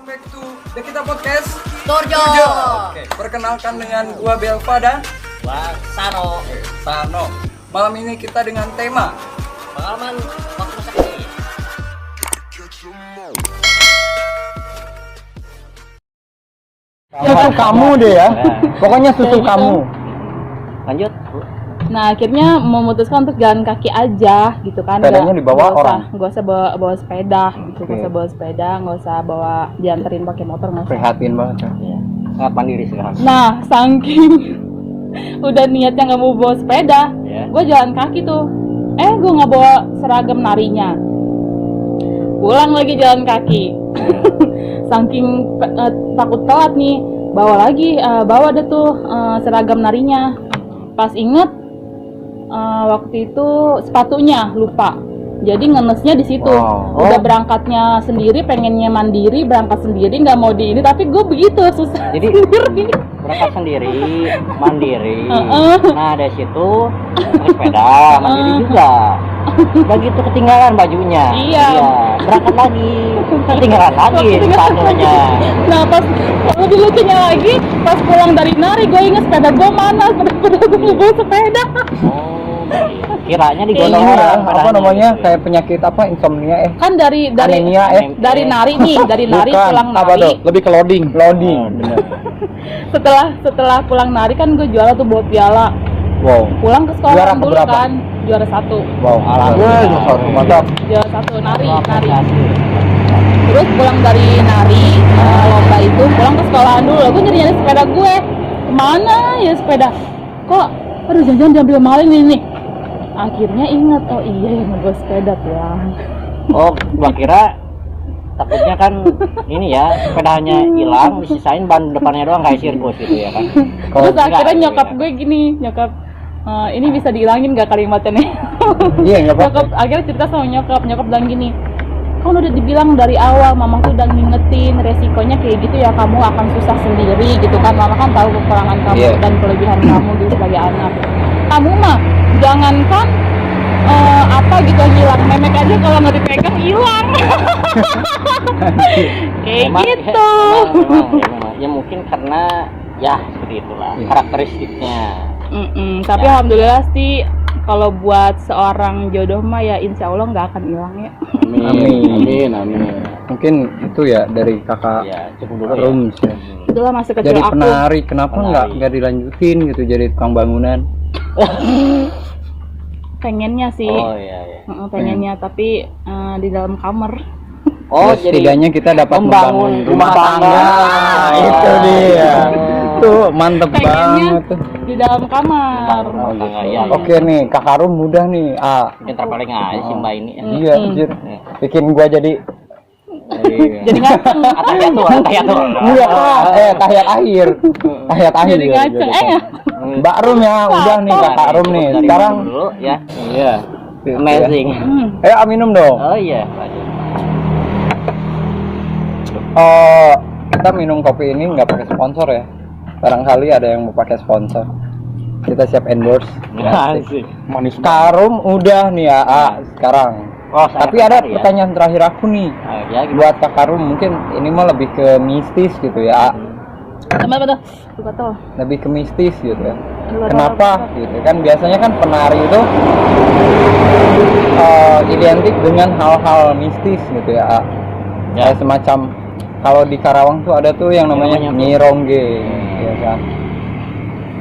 back to The Kita Podcast Turjo. Oke, perkenalkan dengan gua Belva dan Wah, Sano. Sano. Malam ini kita dengan tema Pengalaman waktu masa kecil. Susul kamu deh ya. Pokoknya susul Kayak kamu. Lanjut. Nah akhirnya memutuskan untuk jalan kaki aja gitu kan. Sepedanya dibawa orang? Nggak usah bawa sepeda gitu. Nggak Oke. usah bawa sepeda, nggak usah bawa dianterin pakai motor, nggak usah. Prihatin banget ya. Iya. Sangat mandiri sekarang. Nah saking udah niatnya nggak mau bawa sepeda, Ya. gue jalan kaki tuh. Gue nggak bawa seragam narinya. Pulang lagi jalan kaki. Saking takut telat nih, bawa deh tuh seragam narinya. Pas inget waktu itu sepatunya lupa, jadi ngenesnya di situ. Wow. Udah berangkatnya sendiri, pengennya mandiri, berangkat sendiri, nggak mau di ini, tapi gue begitu susah Jadi sendiri. berangkat sendiri, mandiri. Heeh. Nah dari situ naik sepeda, mandiri juga. Udah gitu ketinggalan bajunya. Iya. Berangkat lagi, ketinggalan lagi sepatunya. Nah pas lebih lucunya lagi, pas pulang dari nari, gue inget sepeda gue mana, sepeda gue mau bawa sepeda. Oh, kiranya Ini digodong ya, orang. apa sepedanya namanya? gitu. Kayak penyakit apa? Insomnia Kan dari Anemia dari nari nih, dari nari Bukan. pulang Apa nari. tuh? Lebih ke loading. Loading. Oh, bener. Setelah pulang nari kan gue juara tuh bawa piala. Wow. Pulang ke sekolah Juara dulu keberapa? kan, juara 1. Wow. Alhamdulillah. Mantap. Juara 1 nari. Apresiasi. Terus pulang dari nari lomba itu, pulang ke sekolahan dulu. Gue nyari sepeda gue. Mana ya sepeda? Kok aduh jangan diambil maling ini. Akhirnya ingat, oh iya yang gue sepeda pulang. Oh, gua kira takutnya kan ini ya sepedanya hilang, disisain ban depannya doang kayak sirkus gitu ya kan. Terus enggak, akhirnya gitu nyokap ya. gue gini, ini bisa dihilangin gak kalimatnya nih? Iya, nggak apa-apa. Nyokap akhirnya cerita sama nyokap bilang gini, kan udah dibilang dari awal, mama tuh udah ngingetin resikonya kayak gitu ya, kamu akan susah sendiri gitu kan. Mama kan tahu kekurangan kamu Iya. dan kelebihan kamu gitu sebagai anak. Kamu mah jangankan apa gitu hilang, memek aja kalau nggak dipegang hilang. Kayak Emang, gitu. memang. Ya mungkin karena ya seperti itulah Iya. karakteristiknya. Tapi Ya. alhamdulillah sih kalau buat seorang jodoh mah ya insya Allah nggak akan hilang ya. Amin. Mungkin itu ya dari kakak Ya cukup dulu ya. Rums ya. Itulah masa kecil Jadi aku. penari, kenapa Penari. nggak dilanjutin gitu jadi tukang bangunan? Pengennya sih. Oh iya iya. Pengennya tapi di dalam kamar. Oh Ya, setidaknya kita dapat membangun membangun rumah tangga. tangga. Itu dia. Tuh mantep Pengennya banget tuh. di dalam kamar. Rumah tangga, iya. Oke nih, Kakak Rum mudah nih. Pintar paling aja sih Mbak ini. Iya, anjir. Bikin gua jadi Jadi ngaceng. Tahiyat tuh. enggak, tahiyat akhir. Tahiyat akhir. Jadi juga ngaceng. jadi. Mbak Rum ya, udah nih Kakak Rum nih. Dari Sekarang dulu ya. iya. Amazing. Ayo minum dong. Oh iya, lanjut. Kita minum kopi ini nggak pakai sponsor ya. Barangkali ada yang mau pakai sponsor. Kita siap endorse. Asik. Manis Karum udah nih ya, sekarang. Oh, saya Tapi ada tertarik ya. pertanyaan terakhir aku nih. Ya, gimana? Buat Kak Karum mungkin ini mah lebih ke mistis gitu ya. Sama apa tuh? Lupa tuh. Lebih ke mistis gitu ya. Lupa Kenapa tuh. gitu kan biasanya kan penari itu identik dengan hal-hal mistis gitu ya. Ya. Kayak semacam kalau di Karawang tuh ada tuh yang namanya Namanya apa? Nyi Rongge ya kan.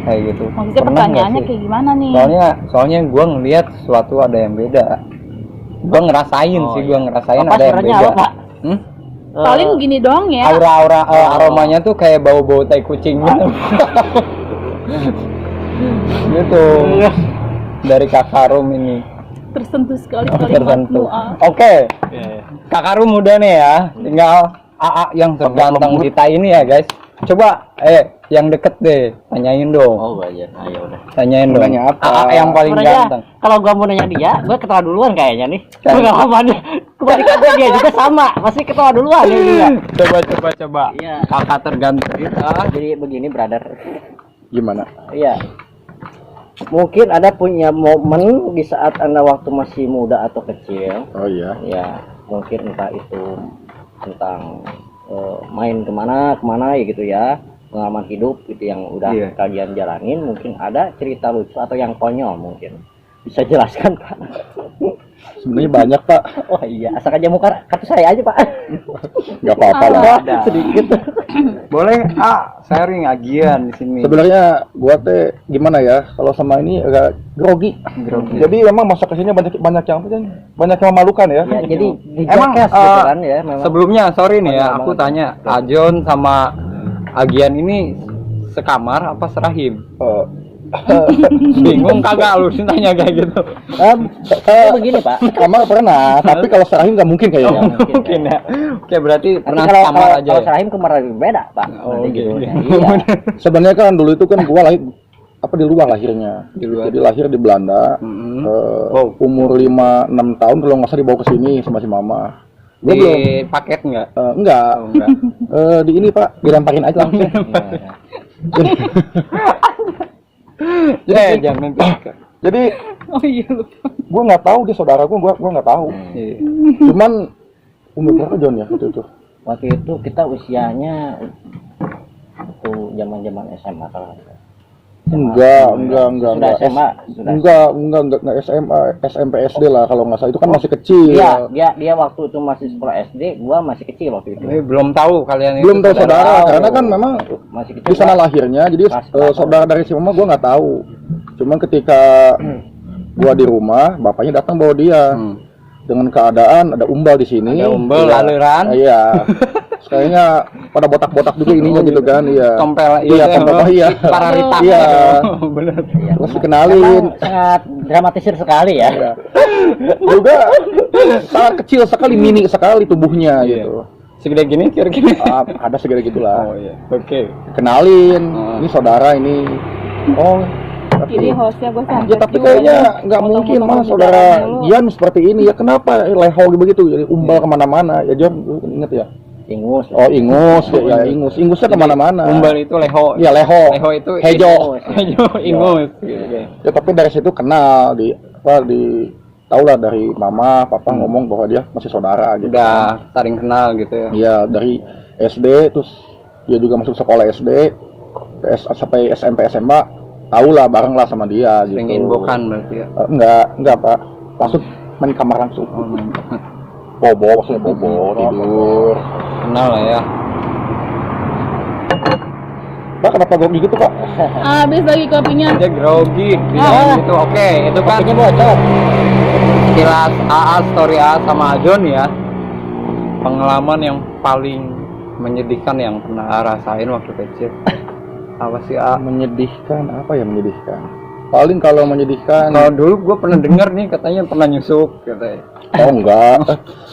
Kayak gitu. Maksudnya Pernah nggak pertanyaannya sih? kayak gimana nih? Soalnya gue ngelihat sesuatu ada yang beda. Gue ngerasain Oh, sih, iya. gue ngerasain Bapak ada yang sebenarnya beda. apa, Pak? Hmm? Paling gini doang ya. Aura aromanya tuh kayak bau-bau tai kucing gitu. Gitu. Dari Kakak Rum ini. Tersentuh sekali Tertentu. kalimatmu. Oke. Iya. Kakak Rum udah nih ya. Tinggal AA yang terganteng kita ini ya, guys. Coba yang deket deh, tanyain dong. Oh, wajar. Ayo udah. Tanyain dong. Nanya apa? AA yang paling Sebenarnya, ganteng. kalau gua mau nanya dia, gua ketawa duluan kayaknya nih. Kan. Gua lama deh. Kebalikannya dia juga sama, masih ketawa duluan dia juga. Coba. Iya. Kakak terganteng kita. Jadi begini, brother. Gimana? Iya. Mungkin ada punya momen di saat Anda waktu masih muda atau kecil. Oh iya. Ya, mungkin entah itu tentang main kemana ya gitu ya, pengalaman hidup gitu yang udah Iya. kalian jalanin, mungkin ada cerita lucu atau yang konyol mungkin bisa jelaskan Pak. Sebenarnya banyak Pak. Oh iya, asal aja muka kartu saya aja Pak. Nggak apa-apa lah. Ada sedikit. Boleh sharing agian di sini. Sebenarnya gua teh gimana ya, kalau sama ini agak grogi. Jadi memang masa kesini banyak yang memalukan ya. Ya, jadi di Emang, Jackass gitu kan ya memang. Sebelumnya sorry nih ya, Banyak aku banget. tanya, Ajon sama Agian ini sekamar apa serahim? Bingung kagak lu sih tanya kayak gitu. Kayak begini Pak. Kamar pernah, tapi kalau serahim nggak mungkin kayaknya. Mungkin, Mungkin ya. Oke, berarti Tapi pernah kalau sekamar aja. kalau Ya? Serahim kemarin lebih beda Pak. Oh, Nanti oke, judulnya. oke. Iya. Sebenarnya kan dulu itu kan gua lahir di luar lahirnya. Di luar. Jadi lahir di Belanda. Mm-mm. Wow. Umur 5-6 tahun kalau nggak salah dibawa ke sini sama si mama. Gua Di belum paket enggak? enggak. Oh, enggak. Di ini Pak, dilemparin aja langsung. Iya. Jangan Jadi Oh iya lupa. gua nggak tahu dia saudara gua nggak tahu. Iya. Cuman umur berapa John ya waktu itu? Waktu itu kita usianya waktu zaman-zaman SMA kalau nggak salah. Enggak. Sudah SMA, sudah. Enggak SMA, SMP SD lah kalau nggak salah itu kan masih kecil. Dia waktu itu masih sekolah SD, gua masih kecil waktu itu. Belum tahu kalian Belum itu tahu saudara tahu. karena kan memang Masih kecil. di sana Pak. lahirnya jadi Pas. saudara dari si mama gua nggak tahu. Cuman ketika gua di rumah, bapaknya datang bawa dia dengan keadaan ada umbal di sini. Ada umbal, Iya. aliran. Iya. Kayaknya pada botak-botak juga ininya gitu kan, iya. Tompel Iya, tompel iya. Para ritak. Iya. Bener. Iya. Terus dikenalin. Memang sangat dramatisir sekali ya. Iya. Juga sangat kecil sekali, mini sekali tubuhnya Iya. gitu. Segede gini kira-kira. Ada segala gitulah. Oh iya. Oke. Kenalin, ini saudara ini. Oh, Ini hostnya gue sampai. ya tapi kayaknya nggak mungkin mah saudara Gian seperti ini ya, kenapa leho begitu jadi umbal kemana-mana ya John, lu inget ya? Ingus. Oh ingus ya, ingusnya kemana-mana. Umbal itu leho. Iya leho. Leho itu Hejo. Hejo ingus. Ya tapi dari situ kenal di tahu lah dari mama papa ngomong bahwa dia masih saudara gitu. Udah saling kenal gitu ya. Iya dari SD terus dia juga masuk sekolah SD sampai SMP SMA tahu lah bareng lah sama dia gitu. Sering inbokan berarti ya. Enggak Pak, maksud main kamar langsung. Bobo maksudnya bobo tidur. Kenal lah ya. Pak kenapa grogi gitu Pak? Habis lagi kopinya. Dia grogi bilang gitu. Oke, itu kan Kopinya bocor. sekilas story sama Ajon ya. Pengalaman yang paling menyedihkan yang pernah rasain waktu kecil. Apa sih Menyedihkan apa ya menyedihkan? Paling kalau menyedihkan. Kalau dulu gue pernah denger nih katanya pernah nyusuk katanya. Oh enggak.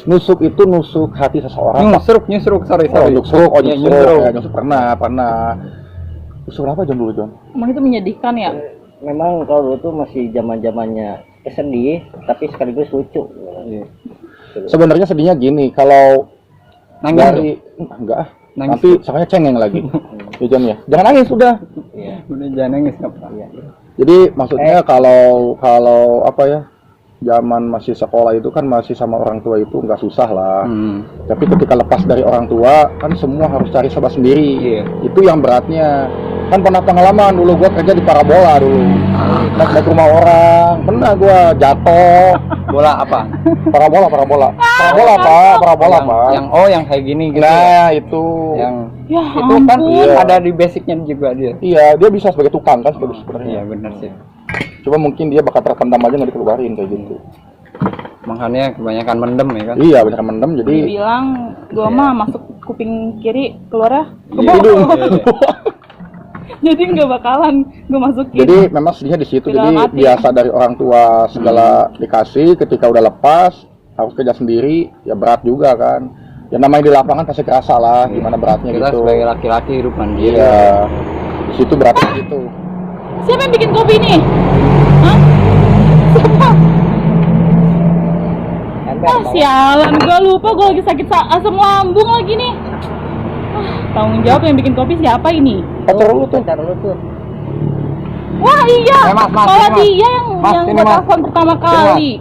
Nusuk itu nusuk hati seseorang. Pak. Nyusruk, sorry. Oh nyusruk, Ya, nyusruk. Ya, nyusuk pernah. Nusuk apa John dulu John? Emang itu menyedihkan ya? Memang kalau dulu tuh masih zaman-zamannya sedih, tapi sekaligus lucu. Sebenarnya sedihnya gini, kalau Nangis dari enggak ah. Nangis. Nanti soalnya cengeng lagi. Ya John ya. Jangan nangis sudah. Iya. Udah jangan nangis nggak apa. Iya. Jadi maksudnya kalau apa ya? Zaman masih sekolah itu kan masih sama orang tua itu nggak susah lah. Tapi ketika lepas dari orang tua kan semua harus cari serba sendiri. Iya. Itu yang beratnya. Kan pernah pengalaman dulu gua kerja di parabola dulu. Naik rumah orang, pernah gua jatuh. Bola apa? Parabola Pak. Yang kayak gini gitu. Nah, itu. Yang Ya itu kan Iya. ada di basicnya juga dia. Iya, dia bisa sebagai tukang kan sebenarnya. Iya benar sih. Cuma mungkin dia bakal terpendam aja nggak dikeluarin kayak gitu. Makanya kebanyakan mendem ya kan. Iya, benar mendem jadi Dibilang gua mah masuk kuping kiri keluarnya ke Iya, hidung. iya. Jadi nggak bakalan gue masukin. jadi memang sedihnya di situ. Di dalam Jadi hati. biasa dari orang tua segala dikasih, ketika udah lepas harus kerja sendiri, ya berat juga kan. Ya namanya di lapangan pasti kerasa lah gimana beratnya Kita gitu. sebagai laki-laki hidup mandiri. Iya. Di situ beratnya gitu. Siapa yang bikin kopi nih? Hah? Siapa? Sialan, gue lupa gue lagi sakit asam lambung lagi nih. Tanggung jawab yang bikin kopi siapa ini? Pacar lu tuh. Pacar lu tuh. Wah iya, Mas, malah ini, Mas. dia Mas, yang ini, gue Mas. telepon pertama Mas. kali.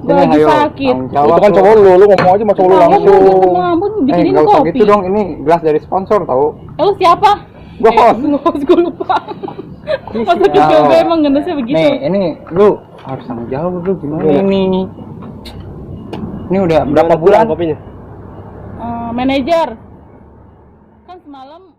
Gue lagi sakit. Itu kan cowok lu ngomong aja sama cowok lu langsung. Ngambun bikinin nggak usah kopi. gitu dong, ini gelas dari sponsor tahu. Lu siapa? Bos. Bos, gue lupa. Masa kecil gue emang gendesnya begitu. Nih, ini lu harus tanggung jawab lu gimana ini? Ini udah berapa bulan? Manajer. Kan semalam